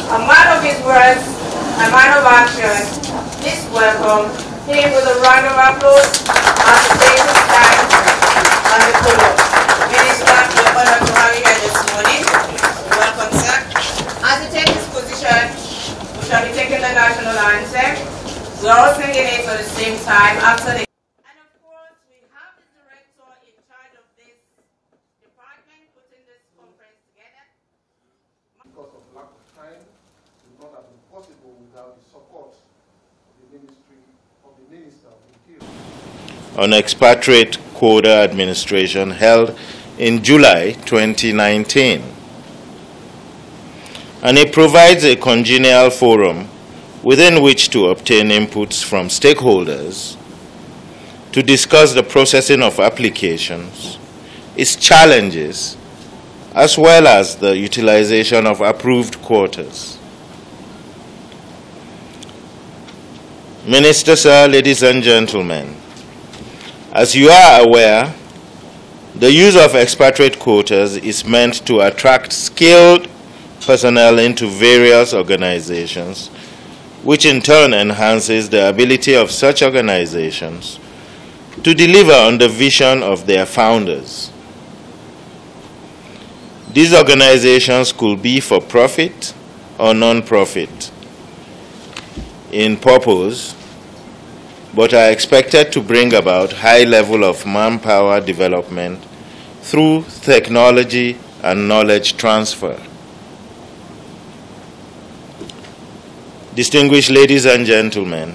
A man of his words, a man of action. Please welcome him with a round of applause as he takes his time on the podium. Minister, we're honored to have you here this morning. Welcome, sir. As he takes his position, we shall be taking the national anthem. We're all singing it at the same time after the. And of course, we have the director in charge of this department putting this conference together. Because of lack of time, it would not have been possible without the support of the Ministry of the Minister of Interior. On Expatriate Quota administration held in July 2019. And it provides a congenial forum within which to obtain inputs from stakeholders to discuss the processing of applications, its challenges, as well as the utilization of approved quotas. Minister, sir, ladies and gentlemen, as you are aware, the use of expatriate quotas is meant to attract skilled personnel into various organizations, which in turn enhances the ability of such organizations to deliver on the vision of their founders. These organizations could be for profit or non-profit in purpose, but are expected to bring about high level of manpower development through technology and knowledge transfer. Distinguished ladies and gentlemen,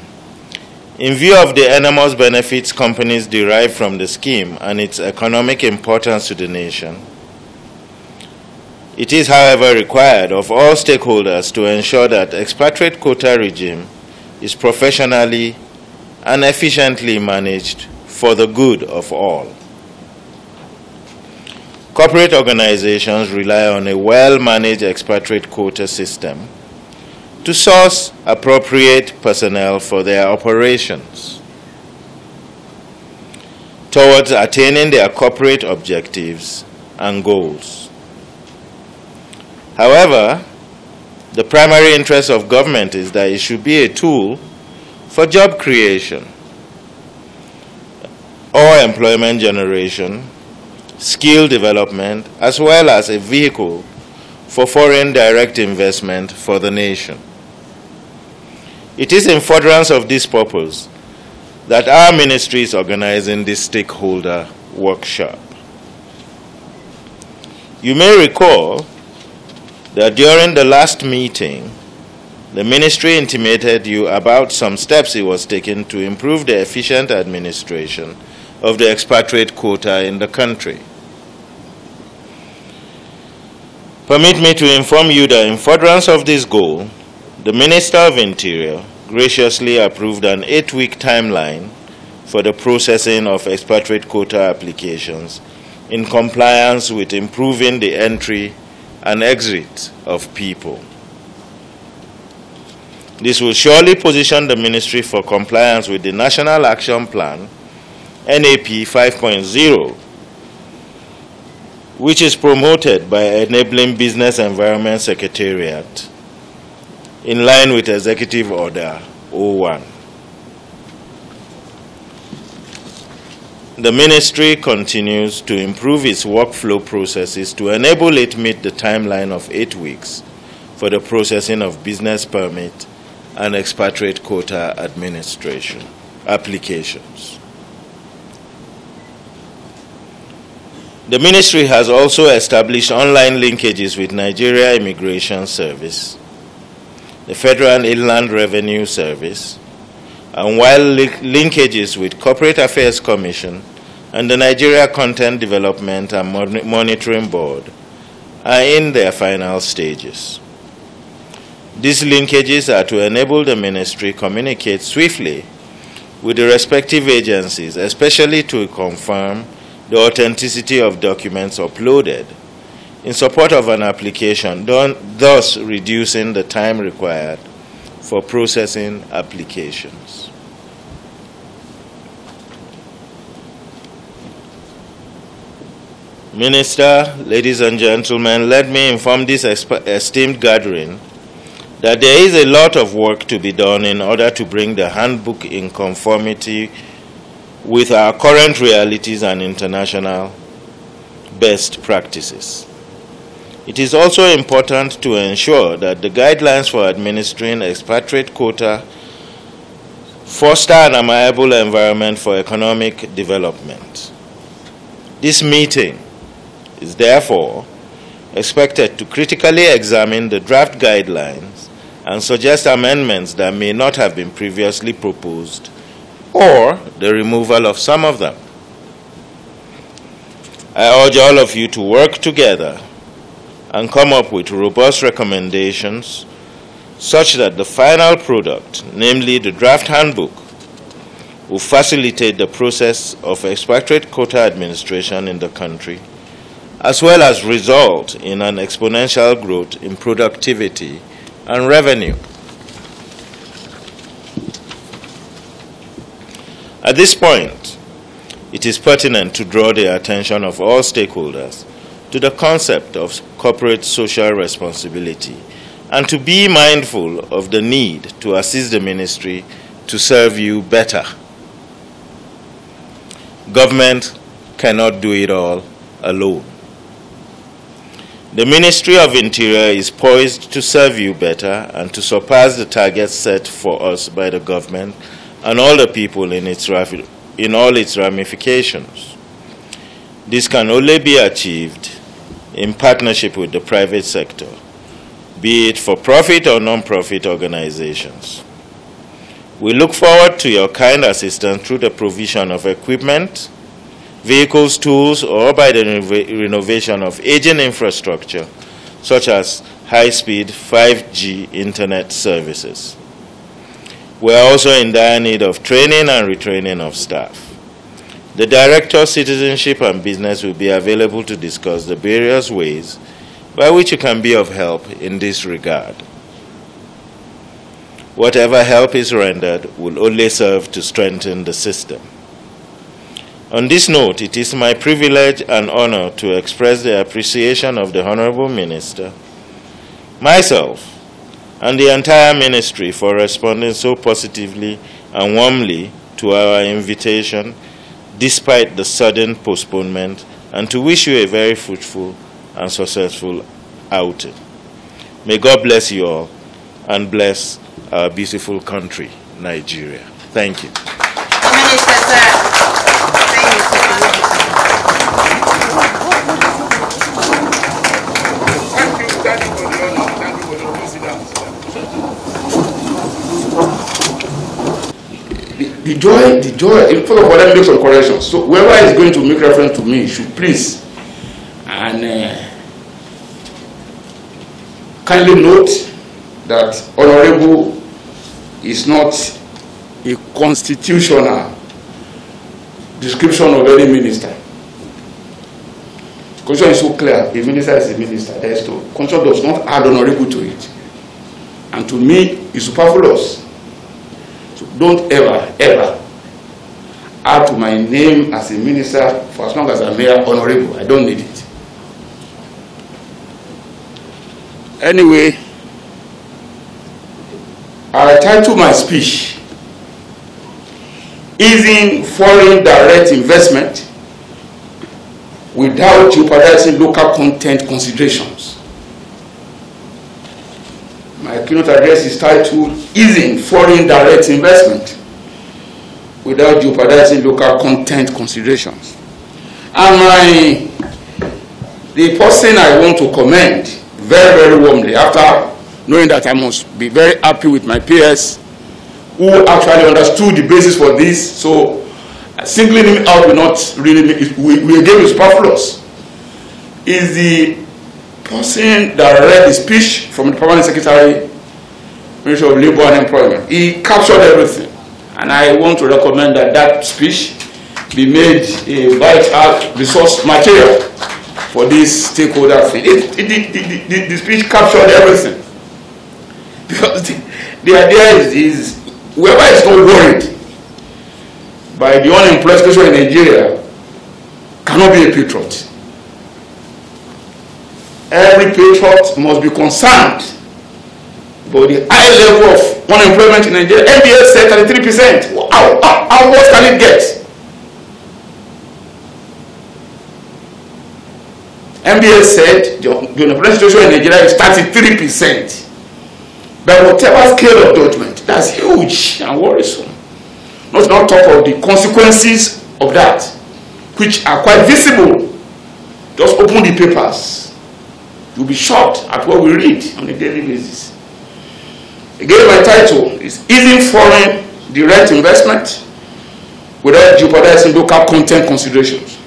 in view of the enormous benefits companies derive from the scheme and its economic importance to the nation, it is, however, required of all stakeholders to ensure that expatriate quota regime is professionally and efficiently managed for the good of all. Corporate organizations rely on a well-managed expatriate quota system to source appropriate personnel for their operations towards attaining their corporate objectives and goals. However, the primary interest of government is that it should be a tool for job creation or employment generation, skill development, as well as a vehicle for foreign direct investment for the nation. It is in furtherance of this purpose that our ministry is organizing this stakeholder workshop. You may recall that during the last meeting, the ministry intimated you about some steps it was taking to improve the efficient administration of the expatriate quota in the country. Permit me to inform you that in furtherance of this goal, the Minister of Interior graciously approved an 8-week timeline for the processing of expatriate quota applications in compliance with improving the entry and exit of people. This will surely position the ministry for compliance with the National Action Plan, NAP 5.0, which is promoted by Enabling Business Environment Secretariat in line with Executive Order 01. The ministry continues to improve its workflow processes to enable it meet the timeline of 8 weeks for the processing of business permit and expatriate quota administration applications. The ministry has also established online linkages with Nigeria Immigration Service, the Federal Inland Revenue Service, and while linkages with Corporate Affairs Commission and the Nigeria Content Development and Monitoring Board are in their final stages. These linkages are to enable the ministry communicate swiftly with the respective agencies, especially to confirm the authenticity of documents uploaded in support of an application, thus reducing the time required for processing applications. Minister, ladies and gentlemen, let me inform this esteemed gathering that there is a lot of work to be done in order to bring the handbook in conformity with our current realities and international best practices. It is also important to ensure that the guidelines for administering expatriate quota foster an amiable environment for economic development. This meeting is therefore expected to critically examine the draft guidelines and suggest amendments that may not have been previously proposed or the removal of some of them. I urge all of you to work together and come up with robust recommendations such that the final product, namely the draft handbook, will facilitate the process of expatriate quota administration in the country, as well as result in an exponential growth in productivity and revenue. At this point, it is pertinent to draw the attention of all stakeholders to the concept of corporate social responsibility and to be mindful of the need to assist the ministry to serve you better. Government cannot do it all alone. The Ministry of Interior is poised to serve you better and to surpass the targets set for us by the government and all the people in all its ramifications. This can only be achieved in partnership with the private sector, be it for-profit or non-profit organizations. We look forward to your kind assistance through the provision of equipment, vehicles, tools, or by the renovation of aging infrastructure, such as high-speed 5G internet services. We are also in dire need of training and retraining of staff. The Director of Citizenship and Business will be available to discuss the various ways by which you can be of help in this regard. Whatever help is rendered will only serve to strengthen the system. On this note, it is my privilege and honor to express the appreciation of the Honorable Minister, myself, and the entire ministry for responding so positively and warmly to our invitation despite the sudden postponement, and to wish you a very fruitful and successful outing. May God bless you all and bless our beautiful country, Nigeria. Thank you. Minister, sir. The joy, first of all, let me make some corrections. So whoever is going to make reference to me should please and kindly note that honorable is not a constitutional description of any minister. Constitution is so clear, a minister is a minister. There is no, constitution does not add honorable to it. And to me, it's superfluous. So don't ever add to my name as a minister for as long as I'm here honorable. I don't need it. Anyway, I title my speech Easing Foreign Direct Investment Without Jeopardizing Local Content Considerations. My keynote address is titled Easing Foreign Direct Investment Without Jeopardizing Local Content Considerations. And the person I want to commend very warmly, after knowing that I must be very happy with my peers who actually understood the basis for this, so singling him out will not really make it, we again is superfluous, is the person that read the speech from the Permanent Secretary, Ministry of Labor and Employment. He captured everything, and I want to recommend that that speech be made a vital resource material for this stakeholder thing. The speech captured everything. Because the idea is whoever is not worried by the unemployed situation in Nigeria cannot be a patriot. Every patriot must be concerned But the high level of unemployment in Nigeria, MBS said 33%. How what can it get? MBS said the unemployment situation in Nigeria is 33%. By whatever scale of judgment, that's huge and worrisome. Not talk of the consequences of that, which are quite visible. Just open the papers. You'll be shocked at what we read on a daily basis. Again, my title is Easing Foreign Direct Investment Without Jeopardizing Local Content Considerations.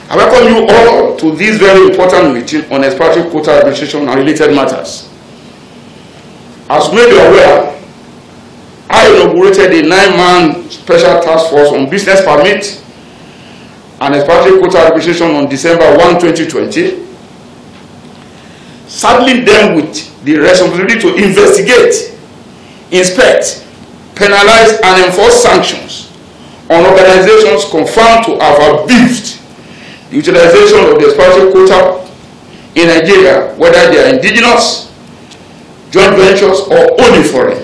I welcome you all to this very important meeting on expatriate quota administration and related matters. As you may be aware, I inaugurated a 9-man special task force on business permit and expatriate quota administration on December 1, 2020, saddling them with the responsibility to investigate, inspect, penalize, and enforce sanctions on organizations confirmed to have abused the utilization of the expatriate quota in Nigeria, whether they are indigenous, joint ventures, or only foreign.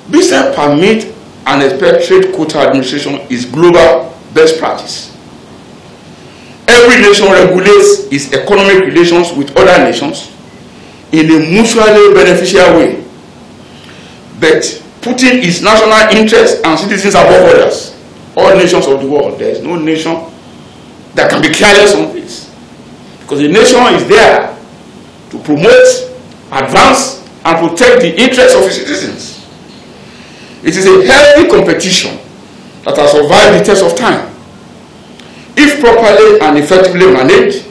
Business permit and expatriate quota administration is global best practice. Every nation regulates its economic relations with other nations in a mutually beneficial way, but putting its national interests and citizens above others. All nations of the world, there is no nation that can be careless on this, because the nation is there to promote, advance, and protect the interests of its citizens. It is a healthy competition that has survived the test of time. If properly and effectively managed,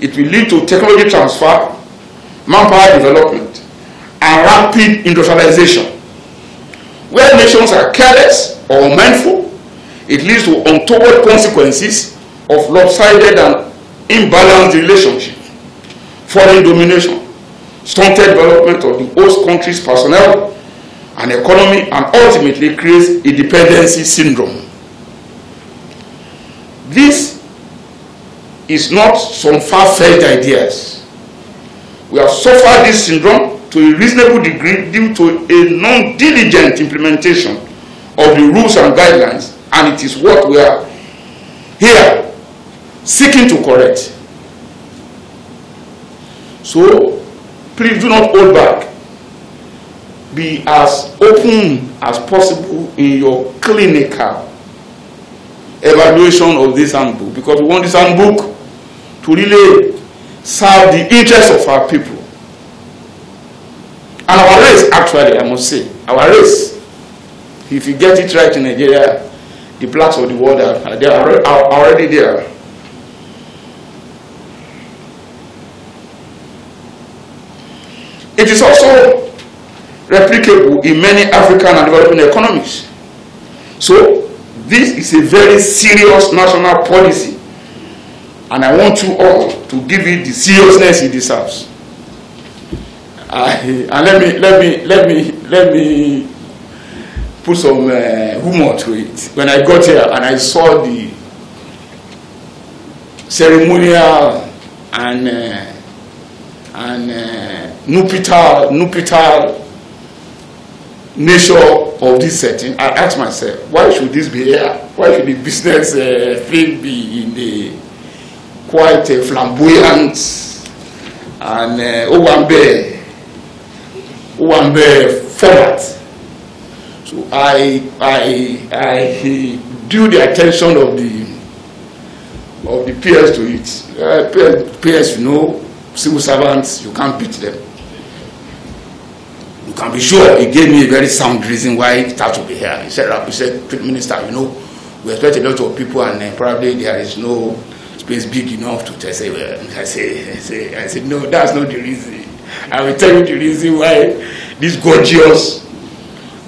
it will lead to technology transfer, manpower development, and rapid industrialization. Where nations are careless or unmindful, it leads to untoward consequences of lopsided and imbalanced relationship, foreign domination, stunted development of the host country's personnel and economy, and ultimately creates a dependency syndrome. This is not some far-fetched ideas. We have suffered this syndrome to a reasonable degree due to a non-diligent implementation of the rules and guidelines, and it is what we are here seeking to correct. So, please do not hold back. Be as open as possible in your clinical evaluation of this handbook, because we want this handbook to really serve the interests of our people and our race. Actually, I must say, our race. If you get it right in Nigeria, the blacks of the world are already there. It is also replicable in many African and developing economies. So, this is a very serious national policy, and I want you all to give it the seriousness it deserves. And let me put some humor to it. When I got here and I saw the ceremonial and nuptial nature of this setting, I asked myself, why should this be here? Why should the business thing be in the quite flamboyant and Owambe format? So I drew the attention of the peers to it. Peers, you know, civil servants, you can't beat them. You can be sure he gave me a very sound reason why it had to be here. He said, Minister, you know, we expect a lot of people, and probably there is no space big enough to test. I said, no, that's not the reason. I will tell you the reason why this gorgeous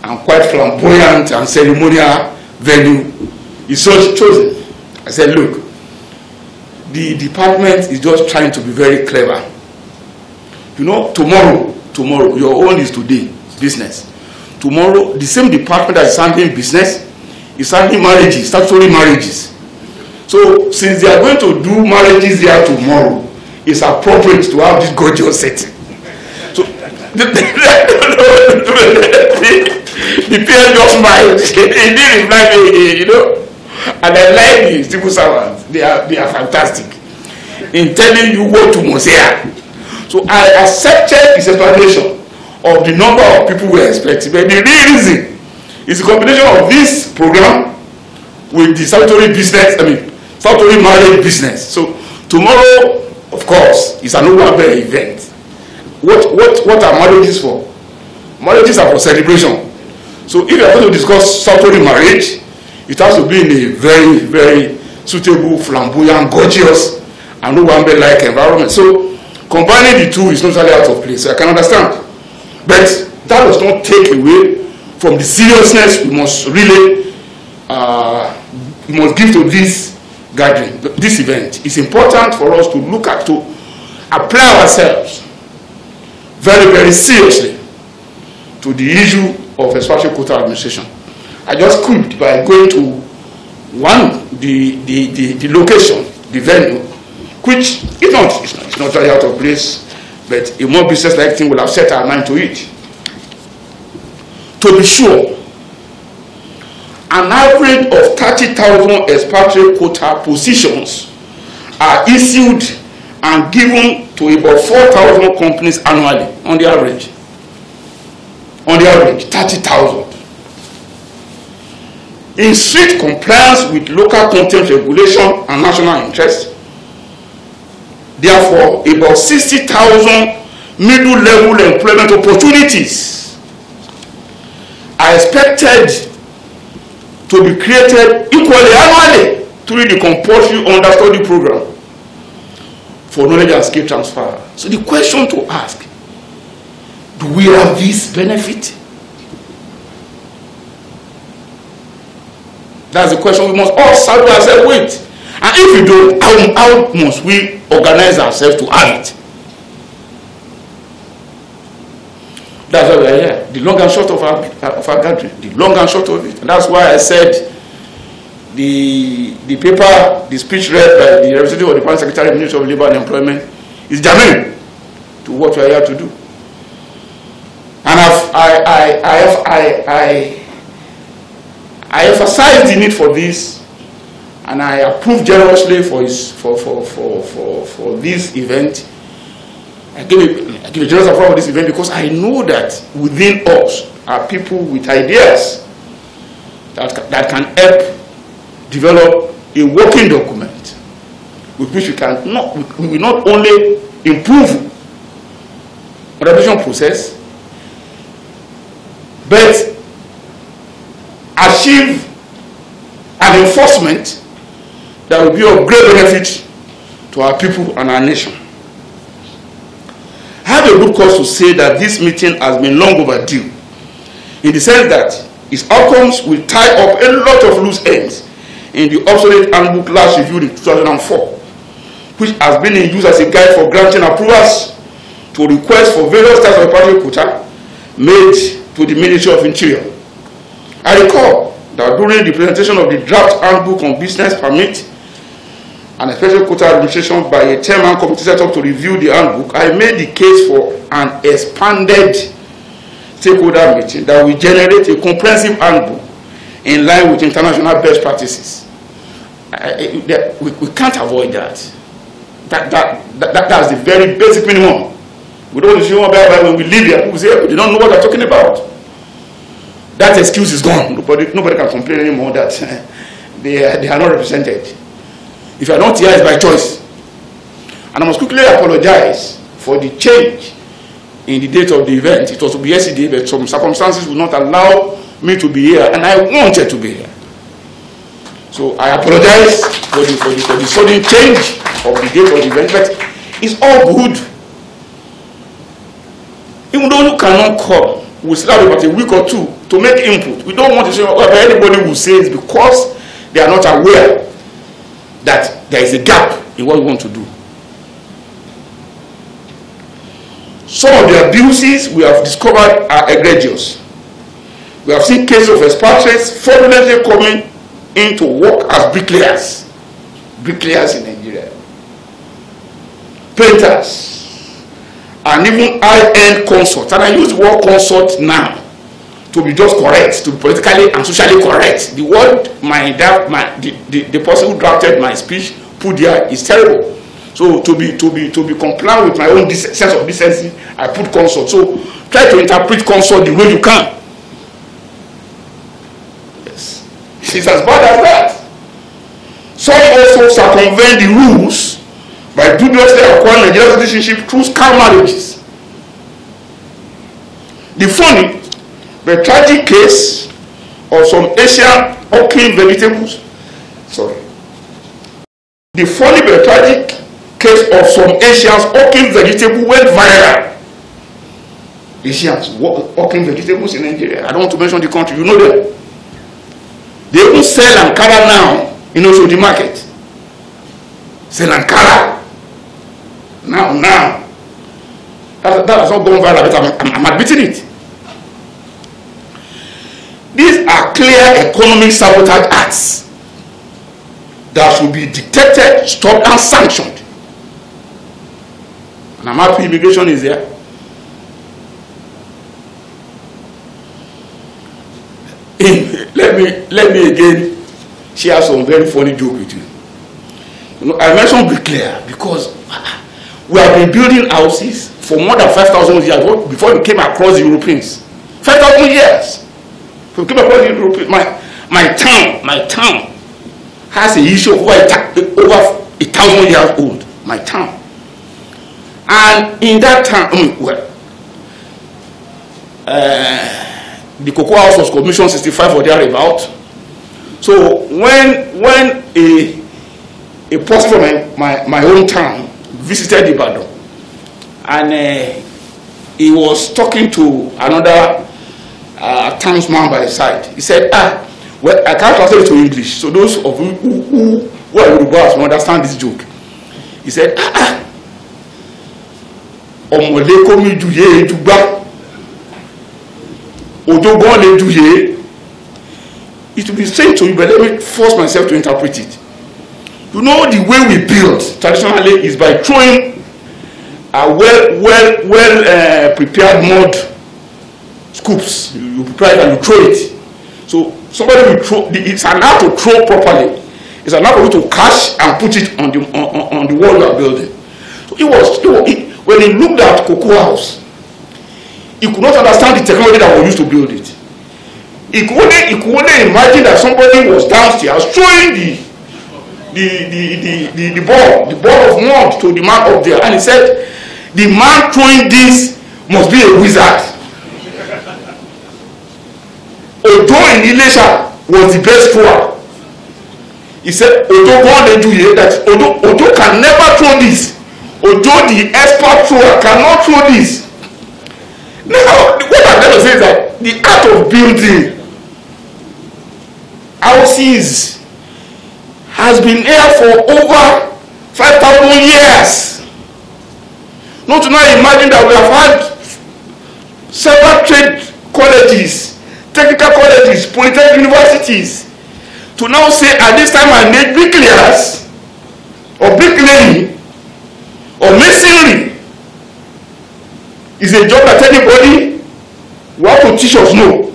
and quite flamboyant and ceremonial venue is so chosen. I said, look, the department is just trying to be very clever. You know, tomorrow, your own is today, business. Tomorrow, the same department that is handling business is handling marriages, statutory marriages. So, since they are going to do marriages here tomorrow, it's appropriate to have this gorgeous setting. the PM just smiled. He didn't reply me, you know. And I like the civil servants. They are fantastic in telling you what to must hear. So I accepted his explanation of the number of people we expect. But the real reason is a combination of this program with the statutory business, statutory marriage business. So tomorrow, of course, is an over event. What are marriages for? Marriages are for celebration. So if you are going to discuss statutory marriage, it has to be in a very, very suitable, flamboyant, gorgeous, and Owambe-like environment. So combining the two is not really out of place. So I can understand. But that does not take away from the seriousness we must really we must give to this gathering, this event. It's important for us to look at, to apply ourselves very, very seriously to the issue of expatriate quota administration. I just quipped by going to the location, the venue, which it's not very out of place, but a more business-like thing will have set our mind to it. To be sure, an average of 30,000 expatriate quota positions are issued and given to about 4,000 companies annually on the average. On the average, 30,000. In strict compliance with local content regulation and national interest, therefore, about 60,000 middle-level employment opportunities are expected to be created equally annually through the compulsory understudy program for knowledge and skill transfer. So the question to ask, do we have this benefit? That's the question we must all saddle ourselves with. And if we don't, how must we organize ourselves to have it? That's why we are here. The long and short of our gathering. The long and short of it. And that's why I said the paper, the speech read by the representative of the Permanent Secretary of the Ministry of Labour and Employment is germane to what we are here to do. And I emphasize the need for this, and I approve generously for this event. I give a generous approval for this event because I know that within us are people with ideas that can help develop a working document with which we will not only improve the adaptation process, but achieve an enforcement that will be of great benefit to our people and our nation. I have a good cause to say that this meeting has been long overdue, in the sense that its outcomes will tie up a lot of loose ends in the obsolete handbook last reviewed in 2004, which has been in use as a guide for granting approvals to requests for various types of expatriate quota made to the Ministry of Interior. I recall that during the presentation of the draft handbook on business permit and expatriate quota administration by a 10-man committee set up to review the handbook, I made the case for an expanded stakeholder meeting that will generate a comprehensive handbook in line with international best practices. We can't avoid that. That's the very basic minimum. We don't want to see one by when we leave here. People say, they don't know what they're talking about. That excuse is gone. Nobody can complain anymore that they are not represented. If you are not here, it's by choice. And I must quickly apologize for the change in the date of the event. It was to be yesterday, but some circumstances would not allow me to be here, and I wanted to be here. So I apologize for the sudden change of the date of the event, but it's all good. Even though you cannot come, we'll still have about a week or two to make input. We don't want to say what anybody will say is because they are not aware that there is a gap in what we want to do. Some of the abuses we have discovered are egregious. We have seen cases of expatriates fraudulently coming in to work as bricklayers in Nigeria, painters, and even high-end consorts, and I use the word consort now to be just correct, to be politically and socially correct. The word the person who drafted my speech put there is terrible. So to be compliant with my own sense of decency, I put consort. So try to interpret consort the way you can. Yes, it's as bad as that. Some also circumvent the rules by dubiously acquiring Nigerian citizenship through scam marriages. The funny but tragic case of some Asian hawking vegetables. The funny but tragic case of some Asians hawking vegetables went viral. Asians hawking vegetables in Nigeria. I don't want to mention the country. You know them. They even sell Ankara now in Oshodi market. Sell Ankara. Now. That has not gone viral, but I'm admitting it. These are clear economic sabotage acts that should be detected, stopped, and sanctioned. And I'm happy immigration is there. Let me again share some very funny joke with you. You know, I mentioned bricklayer because we have been building houses for more than 5,000 years before we came across the Europeans. 5,000 years. We came across the Europeans. My town has a issue of over 1,000 years old. My town. And in that town, the Cocoa House was commissioned 65 or thereabout. So when a person from my own town visited Ibadan, and he was talking to another townsman by the side, he said, well, I can't translate it to English, so those of you who are Yorubas will understand this joke. He said, ọmọdé kó mi jùyé jùgbá òjògbọ́n lè jùyé. It will be strange to you, but let me force myself to interpret it. You know, the way we build traditionally is by throwing a well prepared mud scoops. You prepare it and you throw it. So somebody will throw. It's an art to throw properly. It's an art for you to catch and put it on the wall you are building. So when he looked at Cocoa House, he could not understand the technology that was used to build it. He could only imagine that somebody was downstairs throwing the ball of mud to the man up there, and he said, the man throwing this must be a wizard. Odo in Ilesha was the best thrower. He said, Odo that Odo can never throw this. Odo, the expert thrower, cannot throw this. Now, what I'm going to say is that the art of building houses has been here for over 5,000 years. Not to now imagine that we have had several trade colleges, technical colleges, polytechnic universities, to now say at this time I need bricklayers or bricklaying or masonry is a job that anybody who have to teach us no.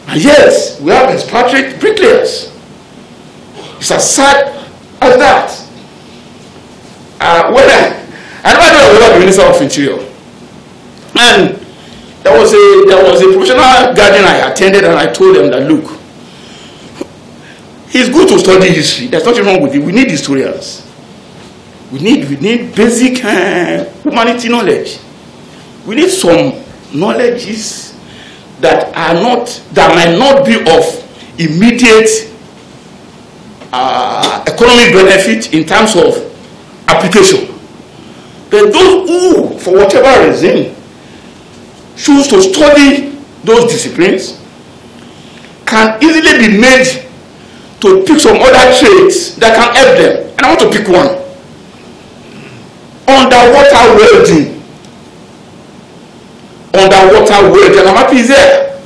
And yes, we have expatriate bricklayers. It's as sad as that. I never know about the Minister of Interior. And there was a professional gathering I attended, and I told them that, look, it's good to study history. There's nothing wrong with it. We need historians. We need basic humanity knowledge. We need some knowledges that might not be of immediate economic benefit in terms of application. But those who, for whatever reason, choose to study those disciplines can easily be made to pick some other trades that can help them. And I want to pick one. Underwater welding. Underwater welding, and I'm happy it's there,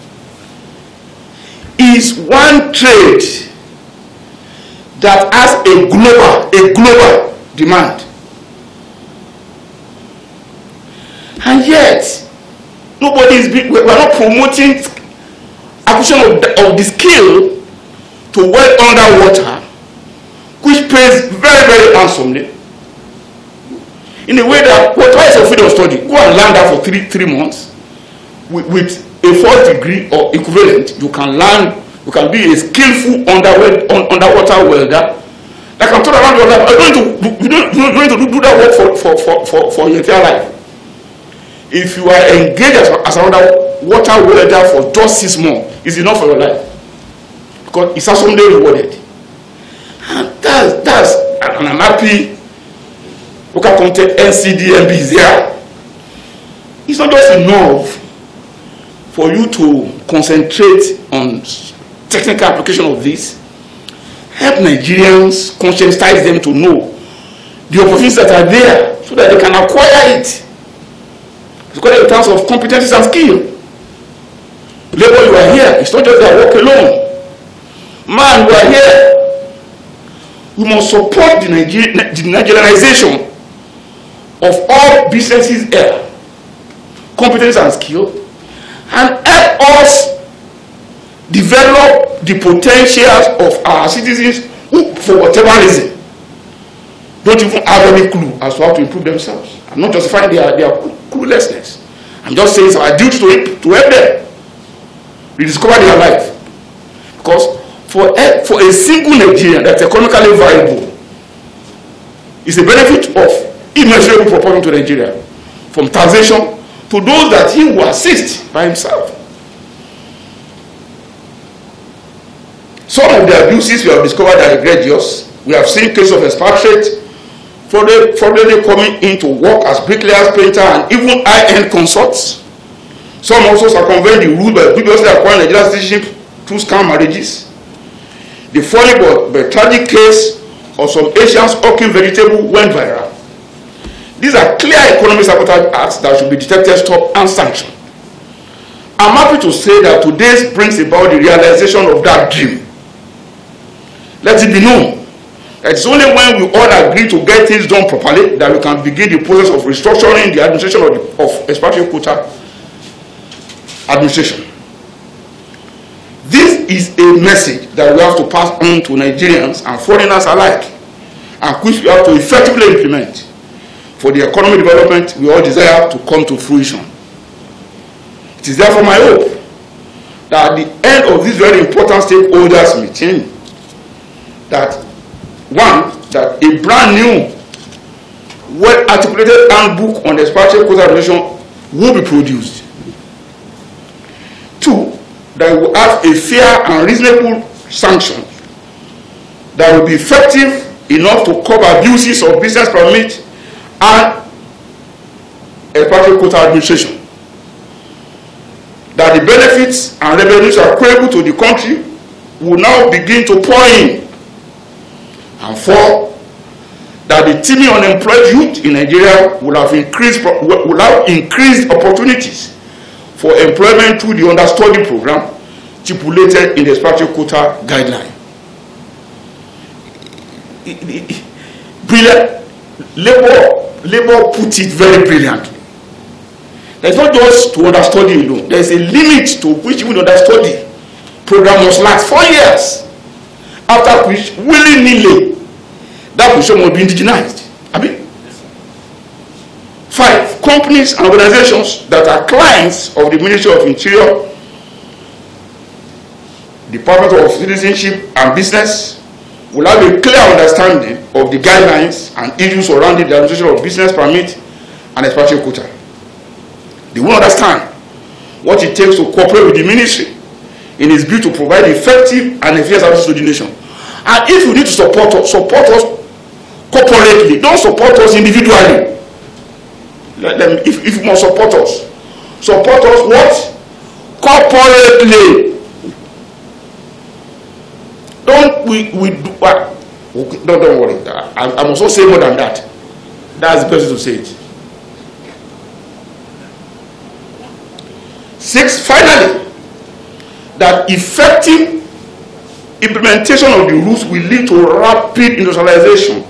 is one trade that has a global demand. And yet, we're not promoting acquisition of the skill to work underwater, which pays very, very handsomely. In a way that, what is a freedom study? Go and learn that for three months. With a fourth degree or equivalent, you can be a skillful underwater welder that can turn around your life. You don't need to do that work for your entire life. If you are engaged as an underwater welder for just 6 months, it's enough for your life. Because it's someday rewarded. And and I'm happy local content NCDMB is there. It's not just enough for you to concentrate on technical application of this. Help Nigerians, conscientize them to know the opportunities that are there so that they can acquire it. Because in terms of competencies and skill. Labor, you are here. It's not just that work alone. Man, you are here. We must support the Nigerianization of all businesses here, competence and skill, and help us develop the potentials of our citizens who, for whatever reason, don't even have any clue as to how to improve themselves. I'm not justifying their cluelessness. I'm just saying it's our duty to help them rediscover their life. Because for a single Nigerian that's economically viable, it's a benefit of immeasurable proportion to Nigeria, from taxation to those that he will assist by himself. Some of the abuses we have discovered are egregious. We have seen cases of expatriate fraudulently coming in to work as bricklayers, painters, and even high-end consorts. Some also circumvent the rule by previously acquiring Nigerian citizenship through scam marriages. The funny but tragic case of some Asians hawking vegetable went viral. These are clear economic sabotage acts that should be detected, stopped, and sanctioned. I'm happy to say that today brings about the realization of that dream. Let it be known that it's only when we all agree to get things done properly that we can begin the process of restructuring the administration of Expatriate Quota administration. This is a message that we have to pass on to Nigerians and foreigners alike, and which we have to effectively implement for the economic development we all desire to come to fruition. It is therefore my hope that at the end of this very important stakeholders meeting, that that a brand new, well-articulated handbook on the Expatriate Quota administration will be produced. 2, that we will have a fair and reasonable sanction that will be effective enough to cover abuses of business permit and Expatriate Quota administration. That the benefits and revenues accruable to the country will now begin to pour in. And 4, that the teeming unemployed youth in Nigeria will have increased opportunities for employment through the understudy program stipulated in the Expatriate Quota guideline. Brilliant. Labor put it very brilliantly. There's not just to understudy alone. There's a limit to which even understudy program must last 4 years. After which, willy-nilly, that position will be indigenized. 5, companies and organizations that are clients of the Ministry of Interior, Department of Citizenship and Business, will have a clear understanding of the guidelines and issues surrounding the administration of business permit and Expatriate Quota. They will understand what it takes to cooperate with the ministry in its bid to provide effective and efficient services to the nation. And if you need to support us corporately. Don't support us individually. If you must support us what? Corporately. Don't worry. I must also say more than that. That's the person to say it. 6, finally, that effective implementation of the rules will lead to rapid industrialization,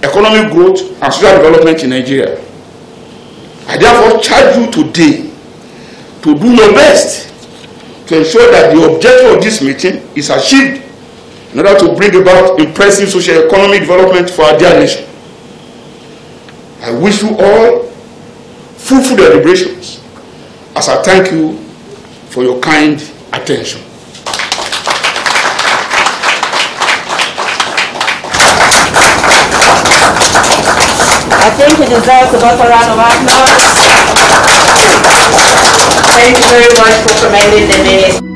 economic growth, and social development in Nigeria. I therefore charge you today to do your best to ensure that the objective of this meeting is achieved in order to bring about impressive socio-economic development for our dear nation. I wish you all fruitful deliberations as I thank you for your kind attention. I think it deserves a round of applause. Thank you very much for commending the minister.